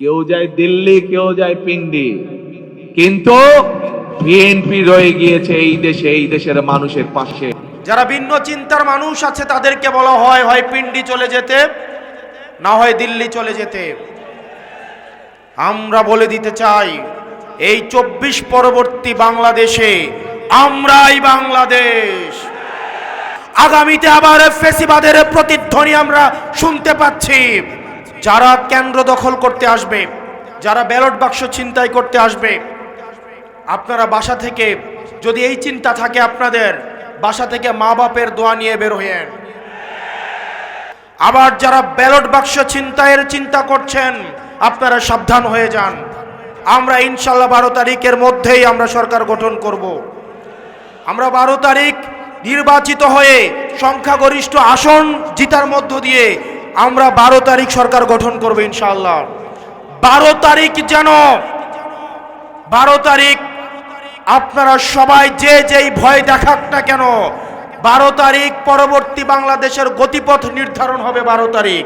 কেউ যায় দিল্লি, কেউ যায় পিন্ডি, কিন্তু বিএনপি রয়ে গিয়েছে এই দেশে, এই দেশের মানুষের পাশে। যারা ভিন্ন চিন্তার মানুষ আছে তাদেরকে বলা হয় হয় পিন্ডি চলে যেতে, না হয় দিল্লি চলে যেতে। আমরা বলে দিতে চাই, এই 24 পরবর্তী বাংলাদেশে আমরাই বাংলাদেশ। আগামীতে আবার ফ্যাসিবাদের প্রতিধ্বনি আমরা শুনতে পাচ্ছি। যারা কেন্দ্র দখল করতে আসবে, যারা ব্যালট বাক্স ছিনতাই করতে আসবে, আপনারা বাসা থেকে, যদি এই চিন্তা থাকে আপনাদের, বাসা থেকে মা বাপের দোয়া নিয়ে বের হয়েন। আবার যারা ব্যালট বাক্স ছিনতাইয়ের চিন্তা করছেন, আপনারা সাবধান হয়ে যান। আমরা ইনশাল্লাহ 12 তারিখের মধ্যেই আমরা সরকার গঠন করব। আমরা 12 তারিখ নির্বাচিত হয়ে সংখ্যাগরিষ্ঠ আসন জিতার মধ্য দিয়ে আমরা 12 তারিখ সরকার গঠন করব ইনশাআল্লাহ। 12 তারিখ যেন 12 তারিখ আপনারা সবাই যে যেই ভয় দেখাক না কেন, 12 তারিখ পরবর্তী বাংলাদেশের গতিপথ নির্ধারণ হবে। 12 তারিখ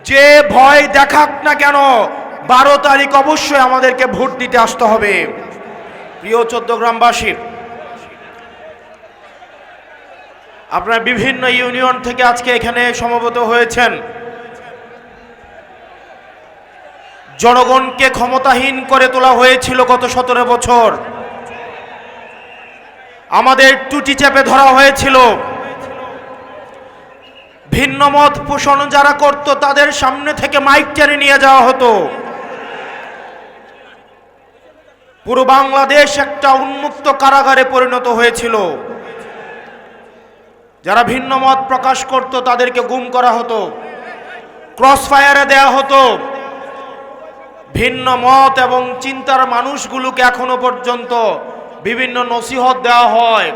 যে ভয় দেখাক না কেন, 12 তারিখ অবশ্যই আমাদেরকে ভোট দিতে আসতে হবে। প্রিয় চৌদ্দগ্রামবাসী, আপনারা বিভিন্ন ইউনিয়ন থেকে আজকে এখানে সমবেত হয়েছেন। জনগণকে ক্ষমতাহীন করে তোলা হয়েছিল গত 17 বছর। আমাদের টুটি চেপে ধরা হয়েছিল। ভিন্ন মত পোষণ যারা করত তাদের সামনে থেকে মাইক টেনে নিয়ে যাওয়া হতো। পুরো বাংলাদেশ একটা উন্মুক্ত কারাগারে পরিণত হয়েছিল। যারা ভিন্ন মত প্রকাশ করত তাদেরকে গুম করা হতো, ক্রস ফায়ারে দেয়া হতো। ভিন্ন মত এবং চিন্তার মানুষগুলোকে এখনো পর্যন্ত বিভিন্ন নসিহত দেওয়া হয়।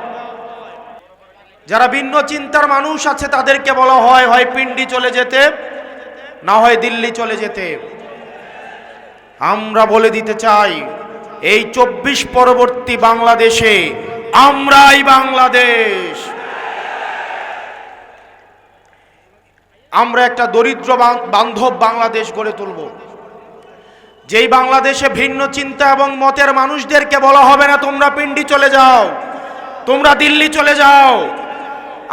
যারা ভিন্ন চিন্তার মানুষ আছে তাদেরকে বলা হয় হয় পিন্ডি চলে যেতে, না হয় দিল্লি চলে যেতে। আমরা বলে দিতে চাই, এই 24 পরবর্তী বাংলাদেশে আমরাই বাংলাদেশ। আমরা একটা দরিদ্র বান্ধব বাংলাদেশ গড়ে তুলব, যেই বাংলাদেশে ভিন্ন চিন্তা এবং মতের মানুষদেরকে বলা হবে না তোমরা পিন্ডি চলে যাও, তোমরা দিল্লি চলে যাও।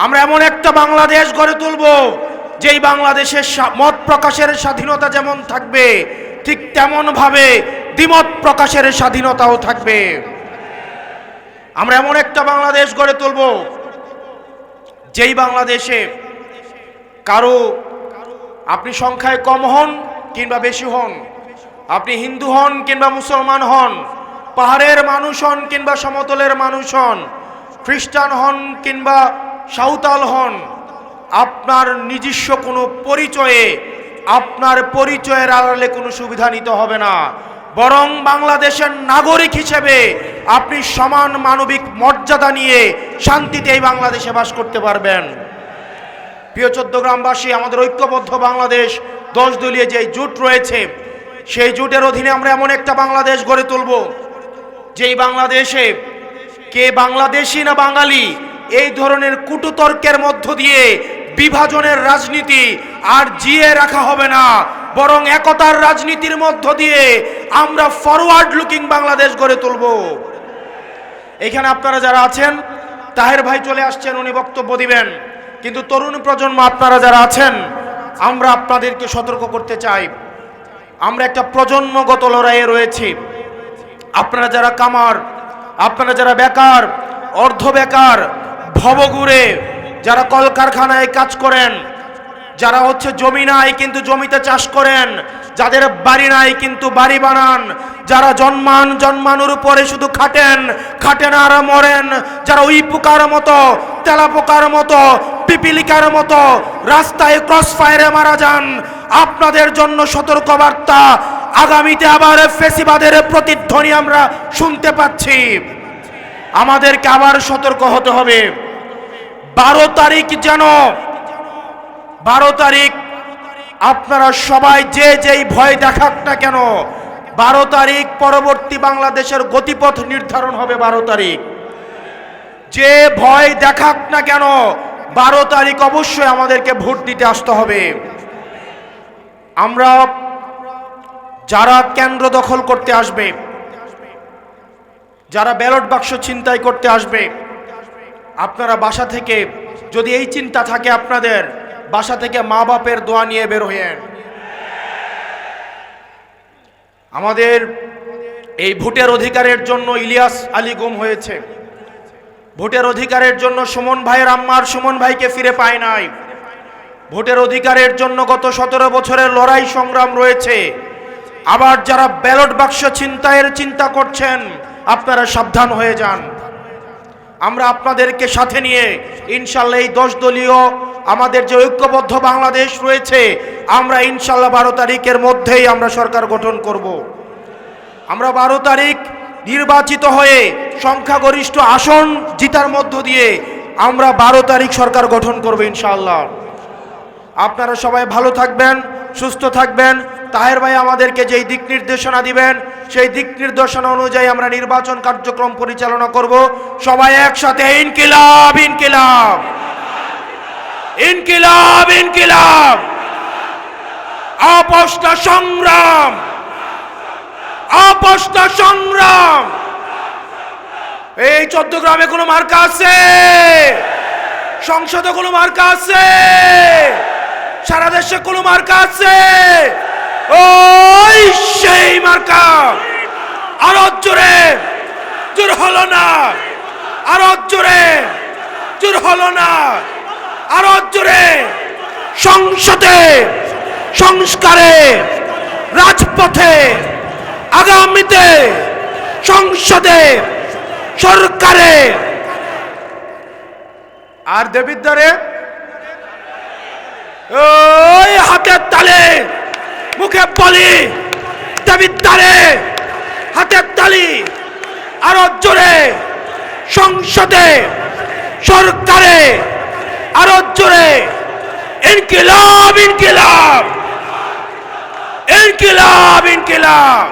আমরা এমন একটা বাংলাদেশ গড়ে তুলব যেই বাংলাদেশের মত প্রকাশের স্বাধীনতা যেমন থাকবে, ঠিক তেমন ভাবে দ্বিমত প্রকাশের স্বাধীনতাও থাকবে। আমরা এমন একটা বাংলাদেশ গড়ে তুলব যেই বাংলাদেশে কারো, আপনি সংখ্যায় কম হন কিংবা বেশি হন, আপনি হিন্দু হন কিংবা মুসলমান হন, পাহাড়ের মানুষ হন কিংবা সমতলের মানুষ হন, খ্রিস্টান হন কিংবা সাঁওতাল হন, আপনার নিজস্ব কোনো পরিচয়ে, আপনার পরিচয়ের আড়ালে কোনো সুবিধা নিতে হবে না। বরং বাংলাদেশের নাগরিক হিসেবে আপনি সমান মানবিক মর্যাদা নিয়ে শান্তিতে এই বাংলাদেশে বাস করতে পারবেন। প্রিয় চৌদ্দগ্রামবাসী, আমাদের ঐক্যবদ্ধ বাংলাদেশ 10 দলীয় যে জোট রয়েছে, সেই জোটের অধীনে আমরা এমন একটা বাংলাদেশ গড়ে তুলব যেই বাংলাদেশে কে বাংলাদেশি না বাঙালি এই ধরনের কটুতর্কের মধ্য দিয়ে বিভাজনের রাজনীতি আর জিয়ে রাখা হবে না, বরং একতার রাজনীতির মধ্য দিয়ে আমরা ফরওয়ার্ড লুকিং বাংলাদেশ গড়ে তুলব। এখানে আপনারা যারা আছেন, তাহের ভাই চলে আসছেন, উনি বক্তব্য দিবেন। কিন্তু তরুণ প্রজন্ম আপনারা যারা আছেন, আমরা আপনাদেরকে সতর্ক করতে চাই, আমরা একটা প্রজন্মগত লড়াইয়ে রয়েছি। আপনারা যারা কামার, আপনারা যারা বেকার, অর্ধ বেকার, ভবঘুরে, যারা কলকারখানায় কাজ করেন, যারা জমি নাই কিন্তু জমিতে চাষ করেন, যাদের বাড়ি নাই কিন্তু বাড়ি বানান, যারা জন্মানোর উপরে শুধু খাটেন আর মরেন, যারা উই পোকার মতো, তেলা পোকার মতো, পিপিলিকার মতো রাস্তায় ক্রস ফায়ারে মারা যান, আপনাদের জন্য সতর্কবার্তা। আগামীতে আবার ফ্যাসিবাদের প্রতিধ্বনি আমরা শুনতে পাচ্ছি। আমাদেরকে আবার সতর্ক হতে হবে। 12 তারিখ যেন, 12 তারিখ আপনারা সবাই যে যেই ভয় দেখাক না কেন, 12 তারিখ পরবর্তী বাংলাদেশের গতিপথ নির্ধারণ হবে। 12 তারিখ যে ভয় দেখাক না কেন, 12 তারিখ অবশ্যই আমাদেরকে ভোট দিতে আসতে হবে। আমরা যারা কেন্দ্র দখল করতে আসবে, যারা ব্যালট বাক্স ছিনতাই করতে আসবে, আপনারা বাসা থেকে, যদি এই চিন্তা থাকে আপনাদের, বাসা থেকে মা বাপের দোয়া নিয়ে বের হয়েন। আমাদের এই ভোটের অধিকারের জন্য ইলিয়াস আলী গুম হয়েছে, ভোটের অধিকারের জন্য সুমন ভাইয়ের আম্মার সুমন ভাইকে ফিরে পায় নাই, ভোটের অধিকারের জন্য গত 17 বছরের লড়াই সংগ্রাম রয়েছে। আবার যারা ব্যালট বাক্স ছিনতাইয়ের চিন্তা করছেন, আপনারা সাবধান হয়ে যান। আমরা আপনাদেরকে সাথে নিয়ে ইনশাল্লাহ এই 10 দলীয় আমাদের যে ঐক্যবদ্ধ বাংলাদেশ রয়েছে, আমরা ইনশাল্লাহ 12 তারিখের মধ্যেই আমরা সরকার গঠন করব। আমরা 12 তারিখ নির্বাচিত হয়ে সংখ্যাগরিষ্ঠ আসন জিতার মধ্য দিয়ে আমরা 12 তারিখ সরকার গঠন করব ইনশাআল্লাহ। আপনারা সবাই ভালো থাকবেন, সুস্থ থাকবেন। তাহের ভাই আমাদেরকে যেই দিক নির্দেশনা দিবেন, সেই দিক নির্দেশনা অনুযায়ী আমরা নির্বাচন কার্যক্রম পরিচালনা করব। সবাই একসাথে ইনকিলাব ইনকিলাব ইনকিলাব ইনকিলাব, আপোষটা সংগ্রাম, আপোষটা সংগ্রাম। এই 14 গ্রামে কোনো মার্কা আছে? সংসদে কোনো মার্কা আছে? সারা দেশে কোনো মার্কা আছে? ওই সেই মার্কা। আরো জোরে, জোর হলো না, আরো জোরে, জোর হলো না, আরো জোরে। সংসদে, সংস্কারে, রাজপথে, আগামীতে, সংসদে, সরকারে। আর দেবিদ্বারে ওই হাতের তালে, মুখে বলি দেবিদ্বারে, হাতের তালি। আরো জোরে, সংসদে, সরকারে, আরো জোরে। ইনকিলাব ইনকিলাব ইনকিলাব ইনকিলাব।